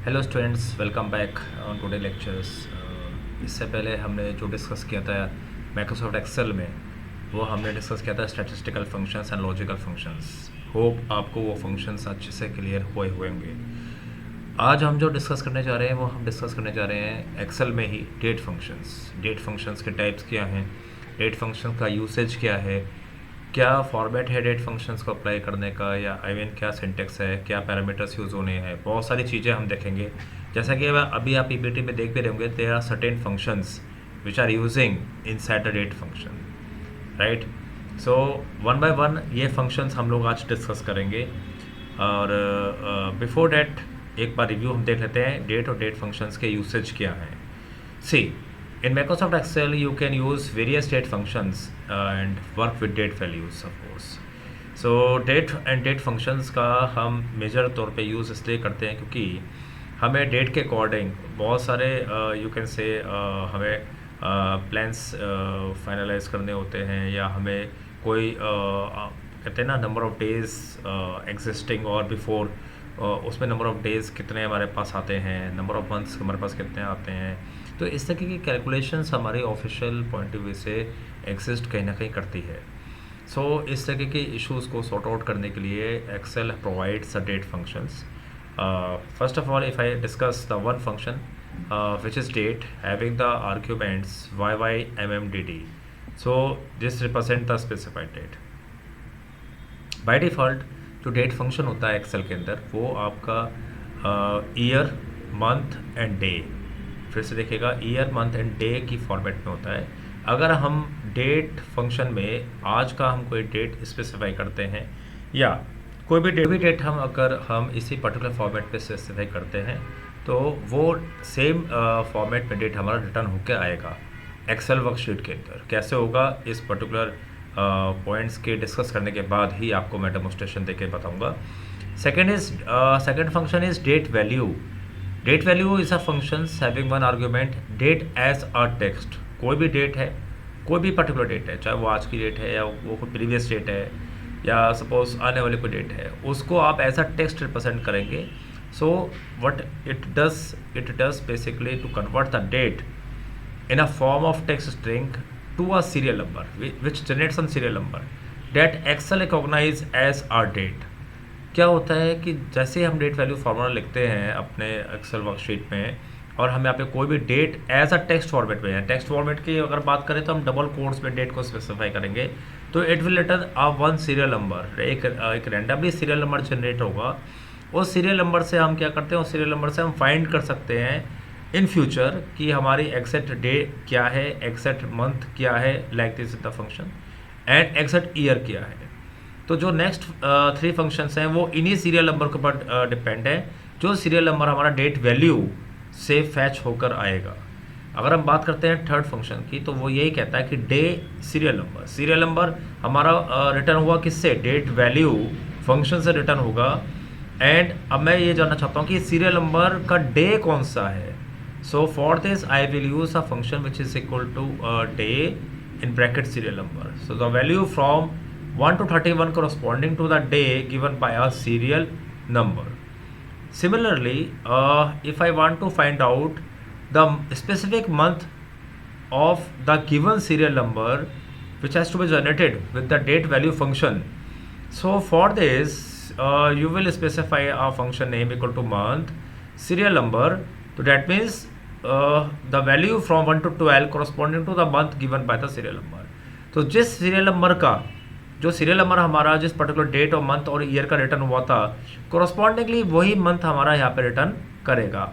Hello students, welcome back on today lectures. इससे पहले हमने जो डिस्कस किया था माइक्रोसॉफ्ट एक्सेल में, वो हमने डिस्कस किया था statistical functions and logical functions. Hope आपको वो फंक्शंस अच्छे से क्लियर हुए होंगे। आज हम जो डिस्कस करने जा रहे हैं वो हम डिस्कस करने जा रहे हैं एक्सेल में ही डेट फंक्शंस। डेट फंक्शंस के टाइप्स क्या हैं, डेट फंक्शन का यूसेज क्या है, क्या फॉर्मेट है डेट फंक्शंस को अप्लाई करने का, या आई मीन क्या सिंटेक्स है, क्या पैरामीटर्स यूज़ होने हैं, बहुत सारी चीज़ें हम देखेंगे। जैसा कि अभी आप पीपीटी में देख भी रहे होंगे, there are certain functions which are using inside the date function, right. So one by one ये फंक्शंस हम लोग आज डिस्कस करेंगे। और बिफोर डैट एक बार रिव्यू हम देख लेते हैं डेट और डेट फंक्शंस के यूसेज क्या हैं। सी, in Microsoft Excel you can use various date functions and work with date values of course. So date and date functions का हम मेजर तौर पे यूज़ इसलिए करते हैं क्योंकि हमें डेट के अकॉर्डिंग बहुत सारे यू कैन से हमें प्लान्स फाइनलाइज करने होते हैं, या हमें कोई कहते हैं ना नंबर ऑफ डेज एग्जिस्टिंग और बिफोर, उसमें नंबर ऑफ डेज़ कितने हमारे पास आते हैं, नंबर ऑफ मंथ्स हमारे पास कितने आते हैं। तो इस तरह की कैलकुलेशंस हमारे ऑफिशियल पॉइंट ऑफ व्यू से एग्जिस्ट कहीं ना कहीं करती है। सो इस तरह के इश्यूज़ को सॉर्ट आउट करने के लिए Excel provides a date functions. First of all, if I discuss the one function which is date having the arguments YYMMDD, so this represent the specified date. By default जो date function होता है Excel के अंदर, वो आपका year, month and day, फिर से देखिएगा, ईयर, मंथ एंड डे की फॉर्मेट में होता है। अगर हम डेट फंक्शन में आज का हम कोई डेट स्पेसिफाई करते हैं, या कोई भी डेट हम अगर हम इसी पर्टिकुलर फॉर्मेट पे स्पेसिफाई करते हैं, तो वो सेम फॉर्मेट में डेट हमारा रिटर्न होकर आएगा एक्सेल वर्कशीट के अंदर। कैसे होगा, इस पर्टिकुलर पॉइंट्स के डिस्कस करने के बाद ही आपको मैं डेमोस्ट्रेशन देके बताऊंगा। Second function is date value. Date value is a function having one argument date as a text. कोई भी डेट है, कोई भी पर्टिकुलर डेट है, चाहे वो आज की डेट है या वो कोई प्रीवियस डेट है, या सपोज आने वाली कोई डेट है, उसको आप एज अ टेक्स्ट रिप्रेजेंट करेंगे। So what it does basically to convert the date in a form of text string to a serial number which generates a serial number that Excel recognize as our date. क्या होता है कि जैसे हम date value formula लिखते हैं अपने Excel worksheet में, और हम यहाँ पे कोई भी date as a text format में है, टेक्स्ट फॉर्मेट की अगर बात करें तो हम डबल कोट्स में डेट को स्पेसिफाई करेंगे, तो it will return a one serial number. एक रैंडमली सीरियल नंबर जनरेट होगा। उस सीरियल नंबर से हम क्या करते हैं, उस सीरियल नंबर से हम फाइंड कर सकते हैं इन फ्यूचर कि हमारी एग्जैक्ट डे क्या है, एग्जैक्ट मंथ क्या है, like this is the function, and exact year क्या है। तो जो नेक्स्ट थ्री फंक्शंस हैं वो इन्हीं सीरियल नंबर के ऊपर डिपेंड है, जो सीरियल नंबर हमारा डेट वैल्यू से फैच होकर आएगा। अगर हम बात करते हैं थर्ड फंक्शन की, तो वो यही कहता है कि डे सीरियल नंबर हमारा रिटर्न हुआ किससे, डेट वैल्यू फंक्शन से रिटर्न होगा। एंड अब मैं ये जानना चाहता हूँ कि सीरियल नंबर का डे कौन सा है। So for this I will use a function which is equal to day in bracket serial number. So the value from 1 to 31 corresponding to the day given by a serial number. Similarly, if I want to find out the specific month of the given serial number which has to be generated with the date value function, so for this you will specify a function name equal to month serial number. So that means the value from 1 to 12 corresponding to the month given by the serial number. तो जिस serial number का, जो serial number हमारा जिस particular date और month और year का return हुआ था, correspondingly वही मंथ हमारा यहाँ पे रिटर्न करेगा।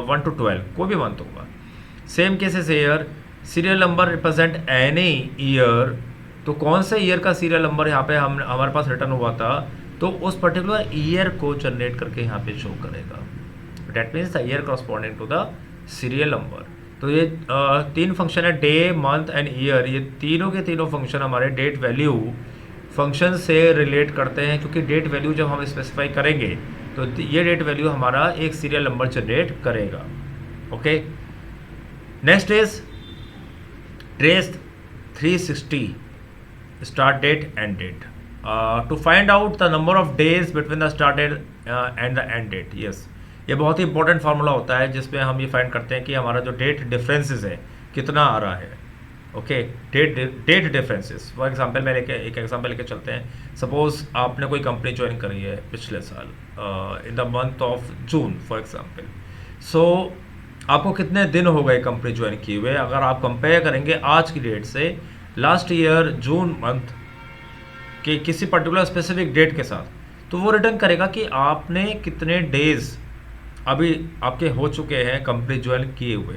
1 to 12 कोई भी मंथ होगा। Same cases year, serial number represent any year, तो कौन से ईयर का सीरियल नंबर यहाँ पे हम हमारे पास रिटर्न हुआ था, तो उस पर्टिकुलर ईयर को जनरेट करके यहाँ पे शो करेगा। That means the year corresponding to the serial number. तो ये तीन फंक्शन है, डे, मंथ एंड ईयर। ये तीनों के तीनों फंक्शन हमारे डेट वैल्यू फंक्शन से रिलेट करते हैं, क्योंकि डेट वैल्यू जब हम स्पेसिफाई करेंगे तो ये डेट वैल्यू हमारा एक सीरियल नंबर जनरेट करेगा। Okay, next is trace 360 start date and date. To find out the number of days between the start date and the end date. Yes, ये बहुत ही इंपॉर्टेंट फार्मूला होता है जिसमें हम ये फाइंड करते हैं कि हमारा जो डेट डिफरेंसेस है कितना आ रहा है। Okay, date differences for example मैं एक एग्जांपल लेके चलते हैं। सपोज आपने कोई कंपनी ज्वाइन करी है पिछले साल in the month of June for example. So आपको कितने दिन हो गए कंपनी ज्वाइन किए हुए, अगर आप कंपेयर करेंगे आज की डेट से लास्ट ईयर जून मंथ के किसी पर्टिकुलर स्पेसिफिक डेट के साथ, तो वो रिटर्न करेगा कि आपने कितने डेज अभी आपके हो चुके हैं कंपनी ज्वाइन किए हुए।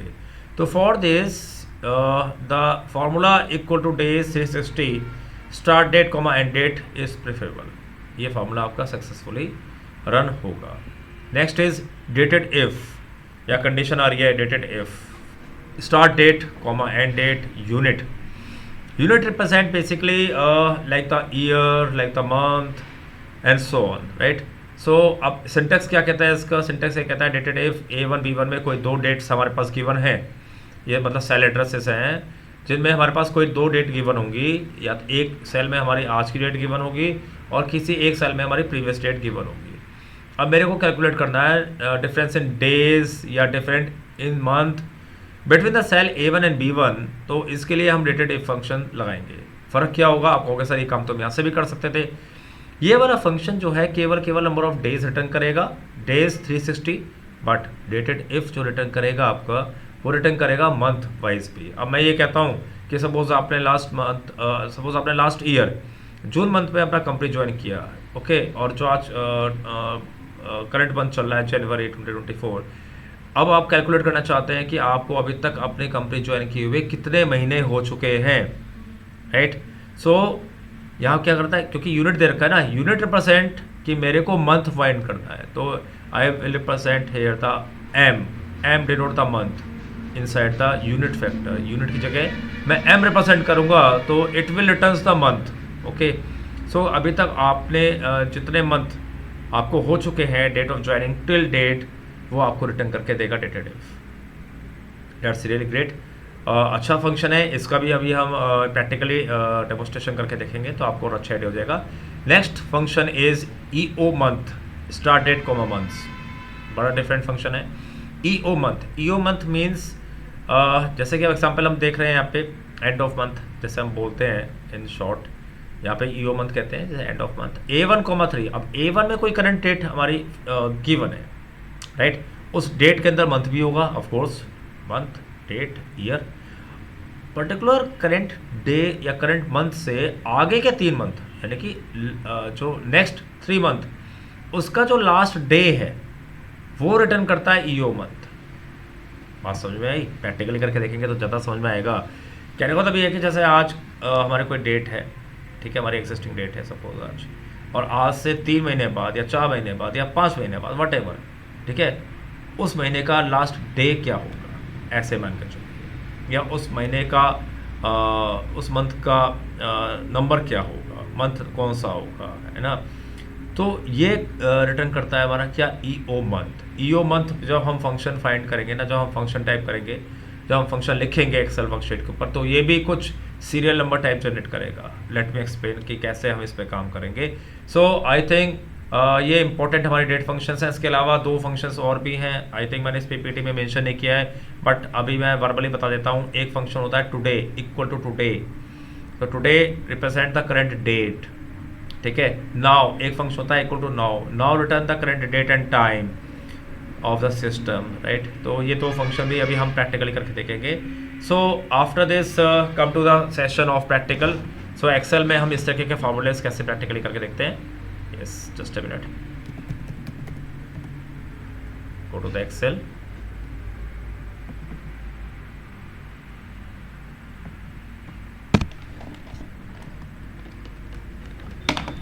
तो for this the formula equal to days 360 start date comma end date is preferable. ये फार्मूला आपका सक्सेसफुली रन होगा। नेक्स्ट इज डेटेड इफ या कंडीशन आ रही है dated if start date comma end date unit. Unit represent basically like the year, like the month and so on, right. So अब syntax क्या कहता है इसका, सिंटेक्स ये कहता है डेटेड इफ A1 B1 में कोई दो डेट्स हमारे पास गिवन है, ये मतलब सेल एड्रेसेस हैं जिनमें हमारे पास कोई दो डेट गिवन होंगी, या तो एक सेल में हमारी आज की डेट गिवन होगी और किसी एक सेल में हमारी प्रीवियस डेट गिवन होगी। अब मेरे को कैलकुलेट करना है डिफरेंस इन डेज या different in month between the cell A1 and B1। तो इसके लिए हम डेटेड इफ फंक्शन लगाएंगे। फ़र्क क्या होगा, आप कहोगे सर ये काम तो हम यहाँ से भी कर सकते थे। ये वाला फंक्शन जो है केवल नंबर ऑफ डेज रिटर्न करेगा, डेज 360, बट डेटेड इफ जो रिटर्न करेगा आपका वो रिटर्न करेगा मंथ वाइज भी। अब मैं ये कहता हूँ कि सपोज आपने लास्ट ईयर जून मंथ में अपना कंपनी ज्वाइन किया, ओके, और जो आज करंट मंथ चल रहा है जनवरी 2024। अब आप कैलकुलेट करना चाहते हैं कि आपको अभी तक अपनी कंपनी ज्वाइन किए हुए कितने महीने हो चुके हैं, राइट। सो यहाँ क्या करता है, क्योंकि यूनिट दे रखा है ना, यूनिट रिप्रेजेंट कि मेरे को मंथ फाइंड करना है, तो I will represent here the M denote the month inside the unit factor. Unit की जगह मैं एम रिप्रेजेंट करूँगा तो it will returns the month. Okay, so अभी तक आपने जितने मंथ आपको हो चुके हैं date of joining till date, वो आपको रिटर्न करके देगा dated if. That's really great. अच्छा फंक्शन है, इसका भी अभी हम प्रैक्टिकली डेमोस्ट्रेशन करके देखेंगे तो आपको और अच्छा आइडिया हो जाएगा। Next function is EO month start date comma months. बड़ा डिफरेंट फंक्शन है EO month. EO month means जैसे कि एग्जांपल हम देख रहे हैं यहाँ पे एंड ऑफ मंथ जैसे हम बोलते हैं इन शॉर्ट, यहाँ पे EO मंथ कहते हैं जैसे एंड ऑफ मंथ। A1,3 अब A1 में कोई करंट डेट हमारी गिवन है, राइट। उस डेट के अंदर मंथ भी होगा of course, month date year. Particular current day या करंट मंथ से आगे के 3 मंथ यानी कि जो नेक्स्ट 3 मंथ उसका जो लास्ट डे है वो रिटर्न करता है EO मंथ। बात समझ में आई? प्रैक्टिकली करके देखेंगे तो ज़्यादा समझ में आएगा। कहने को तो ये है कि जैसे आज हमारे कोई डेट है, ठीक है, हमारी एग्जिस्टिंग डेट है सपोज आज, और आज से 3 महीने बाद या 4 महीने बाद या 5 महीने बाद वट एवर, ठीक है, उस महीने का लास्ट डे क्या होगा ऐसे मान कर चलिए, या उस महीने का उस मंथ का नंबर क्या होगा, मंथ कौन सा होगा, है ना। तो ये रिटर्न करता है हमारा क्या, EO मंथ। EO मंथ जब हम फंक्शन फाइंड करेंगे ना, जब हम फंक्शन टाइप करेंगे, जब हम फंक्शन लिखेंगे एक्सेल वर्कशीट के ऊपर, तो ये भी कुछ सीरियल नंबर टाइप जनरेट करेगा। लेट मी एक्सप्लेन कि कैसे हम इस पर काम करेंगे। सो आई थिंक ये इंपॉर्टेंट हमारे डेट फंक्शंस हैं। इसके अलावा 2 फंक्शंस और भी हैं, आई थिंक मैंने इस PPT में मेंशन नहीं किया है, बट अभी मैं वर्बली बता देता हूँ। एक फंक्शन होता है टुडे इक्वल टू टुडे, तो today represent the current date, ठीक है। नाउ एक फंक्शन होता है equal to now, now return the current date and time of the system, right. तो ये 2 फंक्शन भी अभी हम प्रैक्टिकली करके देखेंगे। So after this come to the session of practical. So Excel में हम इस तरीके के फॉर्मूलेस कैसे प्रैक्टिकली करके देखते हैं। Yes, just a minute. Go to the Excel.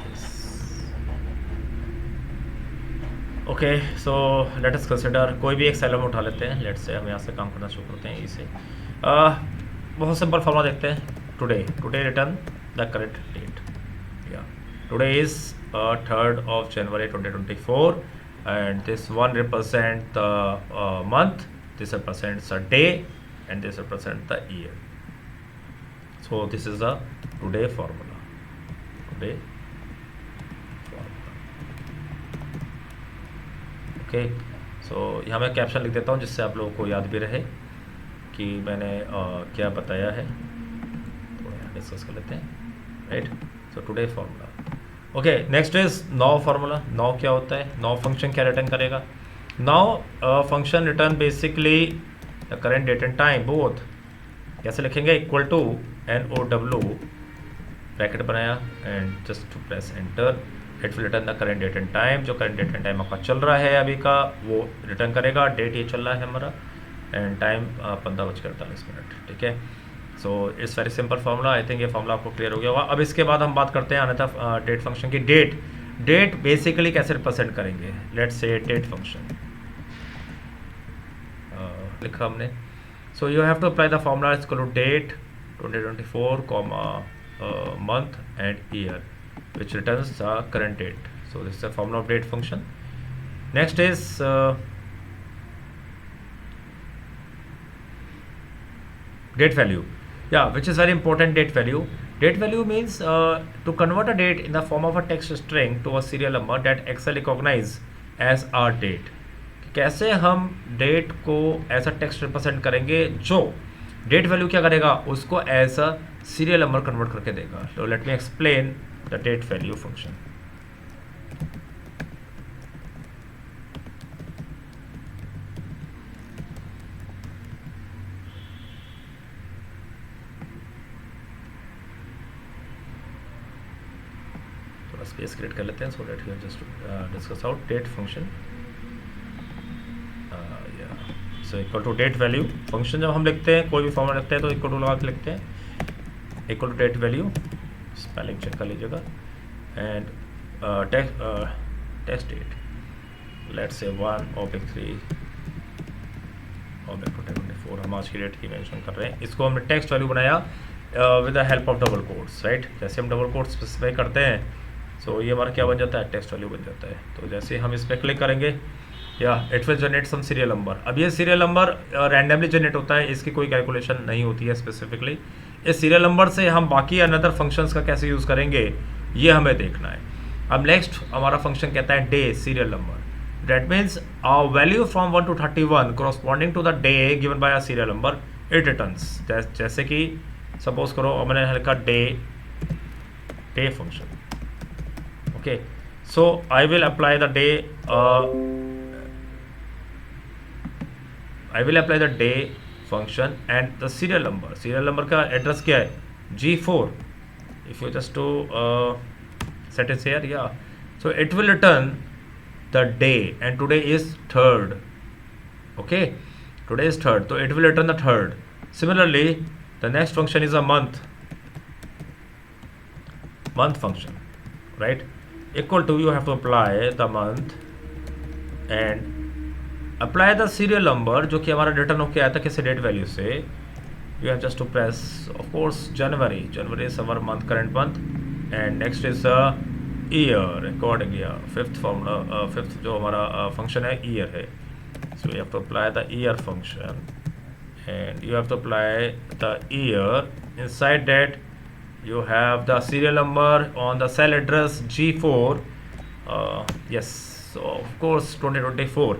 Yes. Okay, so let us consider कोई भी एक सेल हम उठा लेते हैं। लेट्स से हम यहाँ से काम करना शुरू करते हैं इसे। बहुत सिंपल फॉर्मूला देखते हैं। Today return the current date. Today is 3rd of January 2024, and this one represents the month, this represents a day, and this represents the year. So this is the today formula. Today formula. Okay. सो यहाँ मैं caption लिख देता हूँ जिससे आप लोगों को याद भी रहे कि मैंने क्या बताया है। थोड़ा यहाँ डिस्कस कर लेते हैं, right. So today formula, okay. Next is now formula. Now क्या होता है? नाउ फंक्शन क्या रिटर्न करेगा? Now function return basically the current date and time both. कैसे लिखेंगे? इक्वल टू NOW ब्रैकेट बनाया and just to press enter, it will return the current date and time. जो current date and time आपका चल रहा है अभी का वो रिटर्न करेगा। डेट ये चल रहा है हमारा एंड टाइम 15:48, ठीक है। So it's very simple formula. I think ये फार्मूला आपको क्लियर हो गया होगा। अब इसके बाद हम बात करते हैं अन्यथा डेट फंक्शन की। डेट बेसिकली कैसे रिप्रेजेंट करेंगे? लेट्स से डेट फंक्शन लिखा हमने। So you have to apply the formula is equal to date 2024 comma month and year which returns the current date. So this is the formula of date function. Next is date value, yeah, which is very important. Date value means to convert a date in the form of a text string to a serial number that Excel recognize as our date. कैसे हम date को ऐसा text represent करेंगे जो date value क्या करेगा? उसको as a serial number convert करके देगा। तो let me explain the date value function. थोड़ा स्पेस क्रिएट कर लेते हैं so that we can just discuss out date function. So equal to date value function जब हम लिखते हैं, कोई भी फॉर्मूला लिखते हैं तो इक्वल टू लगा के लिखते हैं। Equal to date value, spelling check कर लीजिएगा, and text date, let's say 1/3/2024। हम आज की डेट की मेंशन कर रहे हैं। इसको हमने टेक्स्ट वैल्यू बनाया with the help of double quotes, right. जैसे हम डबल कोट्स स्पेसिफाई करते हैं सो ये हमारा क्या बन जाता है? टेक्स्ट वैल्यू बन जाता है। तो जैसे हम इस पर क्लिक करेंगे या it will generate some serial number. अब ये सीरियल नंबर रैंडमली जनरेट होता है, इसकी कोई कैलकुलेशन नहीं होती है स्पेसिफिकली। इस सीरियल नंबर से हम बाकी अनदर फंक्शंस का कैसे यूज़ करेंगे ये हमें देखना है। अब नेक्स्ट हमारा फंक्शन कहता है day serial number. That means our value from 1 to 31 corresponding to the day given by a serial number it returns। जैसे कि सपोज करो मैंने लिखा day function, okay. So I will apply the day I will apply the day function and the serial number. Serial number का address क्या है? G4. If you just to set it here, yeah. So it will return the day and today is 3rd. Okay, today is 3rd. So it will return the 3rd. Similarly, the next function is a month function, right? Equal to, you have to apply the month and apply the serial number जो कि हमारा return होकर आया था किसी date value से। You have just to press of course January is our month, current month, and next is year according year. Fifth जो हमारा फंक्शन है ईयर है। So you have to apply the year function and you have to apply the year. Inside that you have the serial number on the cell address G4, yes, so of course 2024।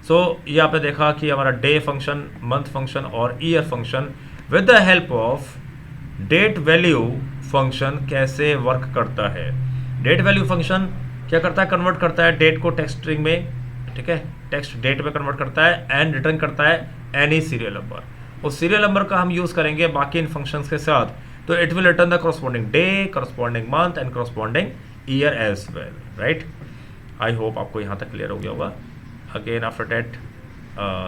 So ये आपने देखा कि हमारा day function, month function और year function with the help of date value function कैसे work करता है। Date value function क्या करता है? कन्वर्ट करता है डेट को टेक्स्ट स्ट्रिंग में, ठीक है, टेक्स्ट डेट में कन्वर्ट करता है एंड रिटर्न करता है एनी सीरियल नंबर। उस सीरियल नंबर का हम यूज़ करेंगे बाकी इन फंक्शंस के साथ। तो it will return the corresponding day, corresponding month and corresponding year as well, right. I hope आपको यहाँ तक क्लियर हो गया होगा। Again after that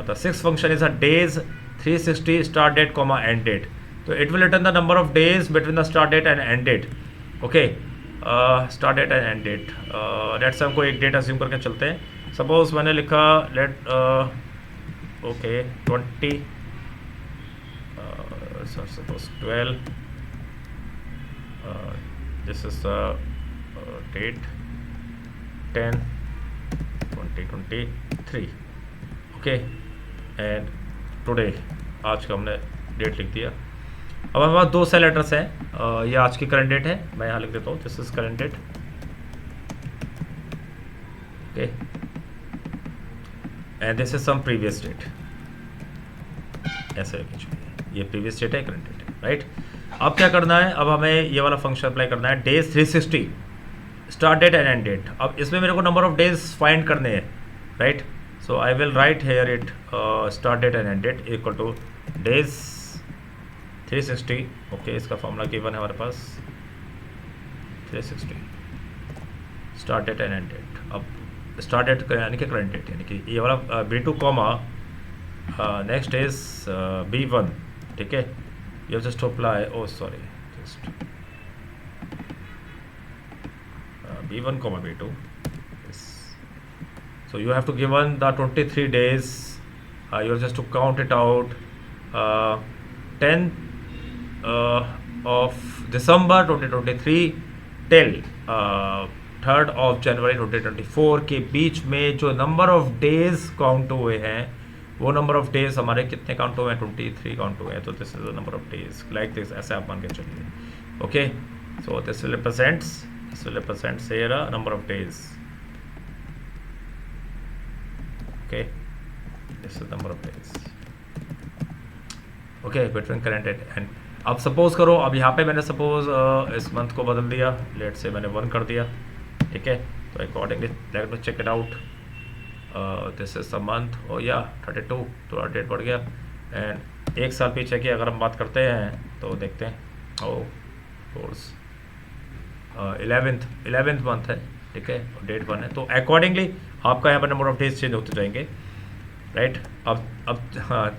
the sixth function is a days 360 start date comma end date. So it will return the number of days between the start date and end date, okay। start date and end date, let's हमको एक date assume करके चलते हैं। Suppose मैंने लिखा let okay 20 suppose 12, this is the date 10/2023, okay, and today आज का हमने डेट लिख दिया। अब हमारे पास दो सेल एड्रेस हैं। ये आज की करंट डेट है, मैं यहाँ लिख देता हूँ this is current date, okay. And this is some previous date, ऐसे कुछ भी है, ये प्रीवियस डेट है, करंट डेट है, राइट। अब क्या करना है, अब हमें ये वाला फंक्शन अप्लाई करना है, days 360 start date and end date. अब इसमें मेरे को नंबर ऑफ डेज फाइंड करने हैं, right. So I will write here it start date and end date equal to days 360। Okay, इसका फॉर्मूला गिवन है हमारे पास 360 start date and end date. अब स्टार्ट डेट यानी कि करंट डेट, यानी कि ये वाला B2 comma next is B1, ठीक है। You just apply, oh sorry, just B1 comma B2. Yes. So you have to given the 23 days. You have just to count it out. 10th of December 2023 till 3rd of January 2024 के बीच में जो number of days count हुए हैं, वो number of days हमारे कितने count हुए हैं, 23 काउंट हुए हैं। तो this is the number of days, like this, ऐसे आप मान के चलिए। Okay, so this will represents here a number of days. Okay, this is number of days. Okay, between current date and, अब सपोज करो, अब यहाँ पे मैंने सपोज इस मंथ को बदल दिया, लेट से मैंने 1 कर दिया, ठीक है। तो accordingly let me check it out, this is the month, oh या 32, थोड़ा डेट बढ़ गया। एंड एक साल पीछे की अगर हम बात करते हैं तो देखते हैं, ओ कोर्स 11th मंथ है, ठीक है, डेट 1 है। तो अकॉर्डिंगली आपका यहाँ पर नंबर ऑफ डेज चेंज होते जाएंगे, राइट। अब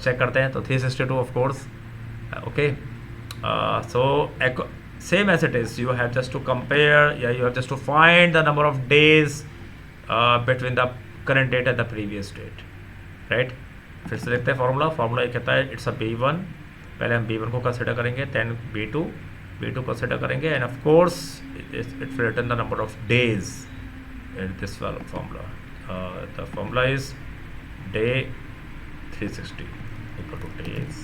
चेक करते हैं, तो 362 of course. Okay, so same as it is, you have just to compare, या you have just to find the number of days between the current date and the previous date, right. फिर से देखते हैं formula ये कहता है it's a B1, पहले हम B1 को कंसिडर करेंगे, देन B2 कंसिडर करेंगे, end of course it will return the number of days in this formula. The formula is day 360 equal to days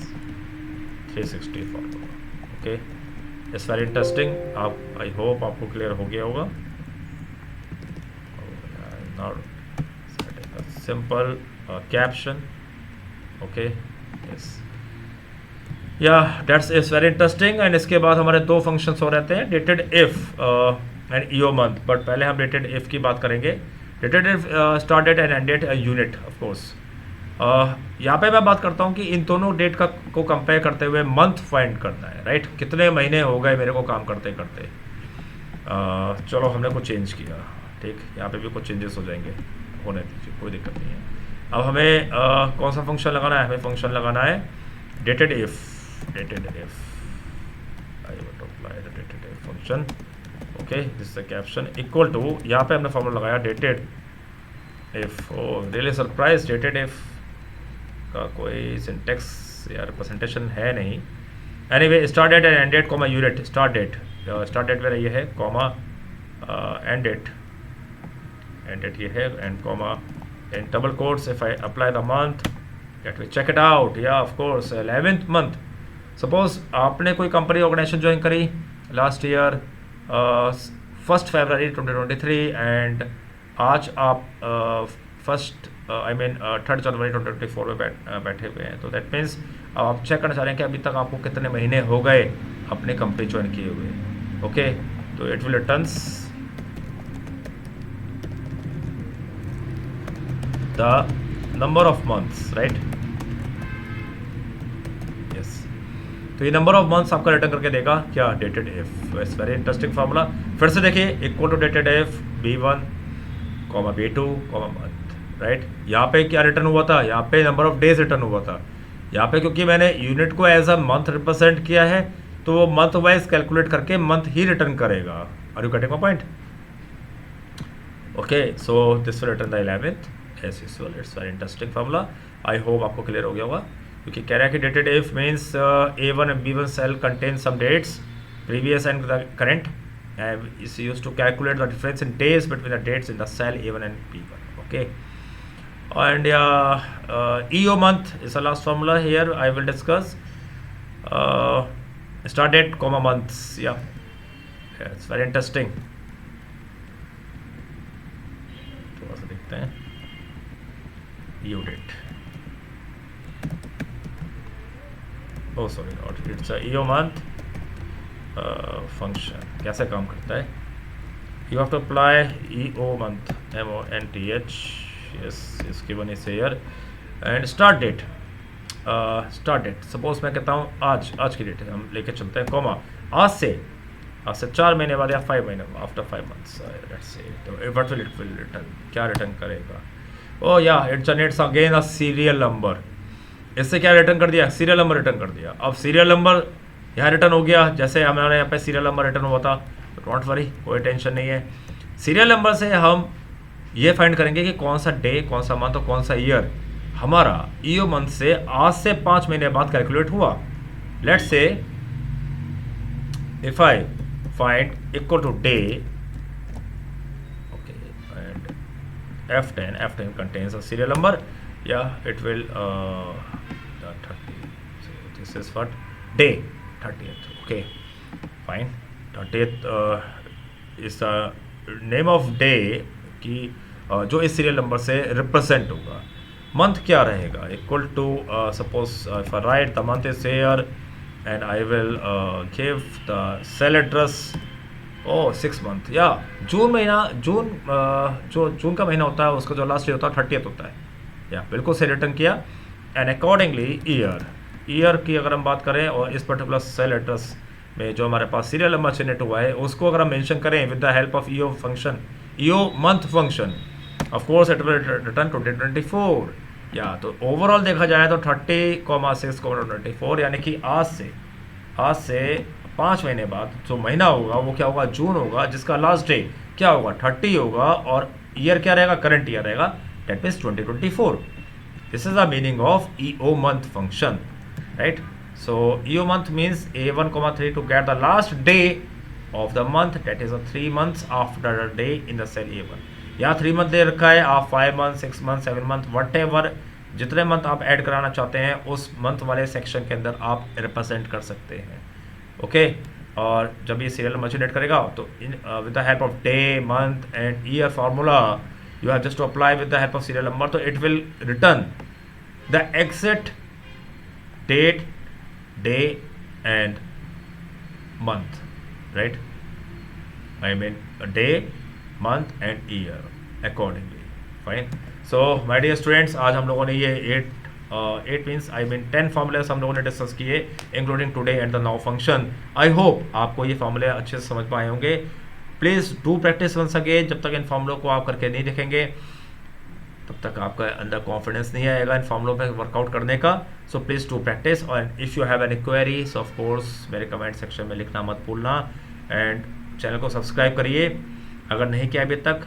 360 formula. Okay, it's very interesting. I hope आपको clear हो गया होगा। Now setting a simple caption. Okay, yes. Yeah that's is very interesting. And इसके बाद हमारे 2 functions हो रहते हैं, dated if and EO month. But पहले हम डेटेड इफ की बात करेंगे। Dated if start date and end date unit, of course. यहाँ पे मैं बात करता हूँ कि इन दोनों डेट को कंपेयर करते हुए मंथ फाइंड करना है, राइट। कितने महीने हो गए मेरे को काम करते करते। चलो हमने कुछ चेंज किया, ठीक, यहाँ पे भी कुछ चेंजेस हो जाएंगे, होने दीजिए, कोई दिक्कत नहीं है। अब हमें कौन सा फंक्शन लगाना है, हमें फंक्शन लगाना है dated if I want to apply the dated if function. Okay, this is the caption equal to, यहाँ पे हमने फॉर्मूला लगाया dated if। really surprised, dated if का कोई syntax या representation है नहीं। anyway, start date and end date comma unit, start date मेरा ये है, comma end date ये है, and comma in double quotes if I apply the month, let me check it out। yeah, of course 11th month। Suppose आपने कोई company organisation join करी last year 1 February 2023, and आज आप 3rd जनवरी 2024 में बैठे हुए हैं। तो दैट मीन्स आप चेक करना चाह रहे हैं कि अभी तक आपको कितने महीने हो गए अपने कंपनी ज्वाइन किए हुए। ओके, तो it will returns the number of months, right. तो ये नंबर ऑफ मंथ्स आपका रिटर्न करके देगा क्या, dated if. It's very interesting formula. फिर से देखिए, equal to dated if B1 B2 month, right. यहाँ पे क्या रिटर्न हुआ था, यहाँ पे नंबर ऑफ डेज रिटर्न हुआ था। यहाँ पे क्योंकि मैंने यूनिट को एज अ मंथ रिप्रेजेंट किया है, तो वो मंथ वाइज कैलकुलेट करके मंथ ही रिटर्न करेगा। Are you getting my point? Okay, so this will return the 11th as usual. It's very interesting formula. I hope आपको क्लियर हो गया होगा। क्योंकि कह रहा है कि dated if means A1 and B1 cell contain some dates previous and the current, and is used to calculate the difference in days between the dates in the cell A1 and B1. Okay, and EO month is the last formula here I will discuss. Start date comma months. Yeah, it's very interesting. थोड़ा सा देखते हैं। Unit, oh sorry not, it's a EO month function. कैसे काम करता है? You have to apply EO month, MONTH, yes is given is here, and start date, start date suppose मैं कहता हूँ आज की डेट है, हम लेके चलते हैं कॉमा, आज से 4 महीने बाद या 5 महीने आफ्टर 5 मंथ्स लेट्स से, तो what will it will return, क्या रिटर्न करेगा? ओ या it generates again a serial number. इससे क्या रिटर्न कर दिया? सीरियल नंबर रिटर्न कर दिया। अब सीरियल नंबर यहाँ रिटर्न हो गया, जैसे हमारे यहाँ पे सीरियल नंबर रिटर्न हुआ था, तो डोंट वरी, कोई टेंशन नहीं है। सीरियल नंबर से हम ये फाइंड करेंगे कि कौन सा डे, कौन सा मंथ और कौन सा ईयर हमारा ईओ मंथ से आज से 5 महीने बाद कैलकुलेट हुआ। Let's say if I find equal to day, okay, and F10 contains a serial number, yeah, it will 30, so this is what day 30th, okay, fine, 30th is the name of day कि जो इस serial number से represent होगा। Month क्या रहेगा? Equal to suppose if I write the month is here and I will give the cell address, 6 month, या जून महीना, जो जून का महीना होता है उसका जो लास्ट डे होता है 30th होता है, या बिल्कुल से रिटर्न किया। एंड अकॉर्डिंगली ईयर की अगर हम बात करें और इस पर्टिकुलर सेल एड्रेस में जो हमारे पास सीरियल नंबर जनरेट हुआ है उसको अगर हम मेंशन करें with the help of EO function, EO month function, of course it will return 2024, या तो ओवरऑल देखा जाए तो 30,6,24, यानी कि आज से 5 महीने बाद जो महीना होगा वो क्या होगा? जून होगा, जिसका लास्ट डे क्या होगा? 30 होगा, और ईयर क्या रहेगा? करंट ईयर रहेगा, that means 2024। This is the meaning of EO month function, right? So EO month means A1,3 to get the last day of the month, that is 3 months after the day in the cell A1। यहाँ 3 month दे रखा है, आप 5 month, 6 month, 7 month, whatever जितने month आप add कराना चाहते हैं उस मंथ वाले सेक्शन के अंदर आप रिप्रेजेंट कर सकते हैं, ओके। और जब ये सीरियल नंबर जनरेट करेगा तो with the help of day, month and year formula, you have just to apply with the help of serial number, तो it will return the exact date, day and month, right? I mean day, month and year accordingly, fine. So my dear students, आज हम लोगों ने ये 8 means I mean 10 formulas हम लोगों ने discuss किए, including today and the now function. I hope आपको ये फार्मूले अच्छे से समझ पाए होंगे। Please do practice once again. जब तक इन फार्मूलों को आप करके नहीं देखेंगे तब तक आपका अंदर कॉन्फिडेंस नहीं आएगा इन फार्मूलों पे वर्कआउट करने का। सो प्लीज़ डू प्रैक्टिस, और if you have any queries of course मेरे कमेंट सेक्शन में लिखना मत भूलना। एंड चैनल को सब्सक्राइब करिए अगर नहीं किया अभी तक,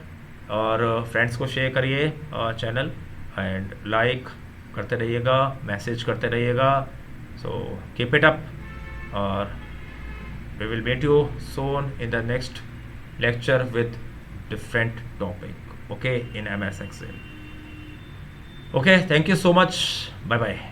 और फ्रेंड्स को शेयर करिए चैनल, एंड लाइक करते रहिएगा, मैसेज करते रहिएगा। सो कीप इट अप, और we will meet you soon in the next lecture with different topic, okay, in MS Excel. Okay, thank you so much. Bye bye.